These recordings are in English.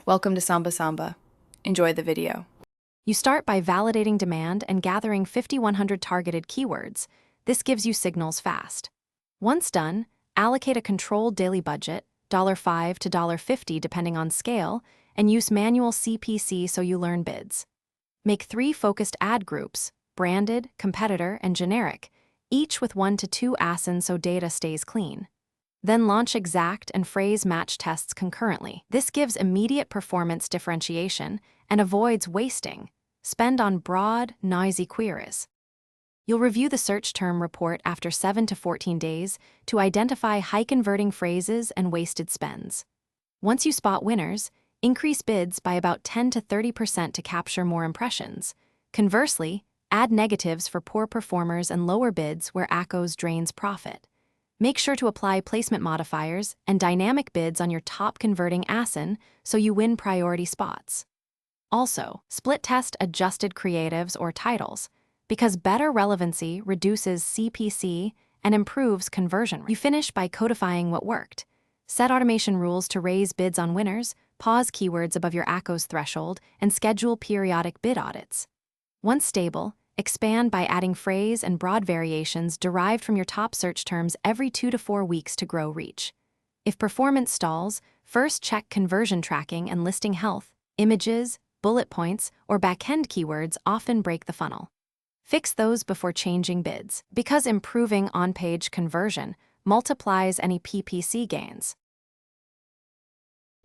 Welcome to Samba Samba. Enjoy the video. You start by validating demand and gathering 5,100 targeted keywords. This gives you signals fast. Once done, allocate a controlled daily budget, $5 to $50 depending on scale, and use manual CPC so you learn bids. Make 3 focused ad groups, branded, competitor, and generic, each with 1 to 2 ASIN so data stays clean. Then launch exact and phrase match tests concurrently. This gives immediate performance differentiation and avoids wasting spend on broad, noisy queries. You'll review the search term report after 7 to 14 days to identify high-converting phrases and wasted spends. Once you spot winners, increase bids by about 10 to 30% to capture more impressions. Conversely, add negatives for poor performers and lower bids where ACOS drains profit. Make sure to apply placement modifiers and dynamic bids on your top converting ASIN so you win priority spots. Also, split test adjusted creatives or titles, because better relevancy reduces CPC and improves conversion rate. You finish by codifying what worked. Set automation rules to raise bids on winners, pause keywords above your ACOS threshold, and schedule periodic bid audits. Once stable, expand by adding phrase and broad variations derived from your top search terms every 2 to 4 weeks to grow reach. If performance stalls, first check conversion tracking and listing health. Images, bullet points, or back-end keywords often break the funnel. Fix those before changing bids, because improving on-page conversion multiplies any PPC gains.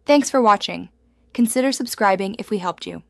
Thanks for watching. Consider subscribing if we helped you.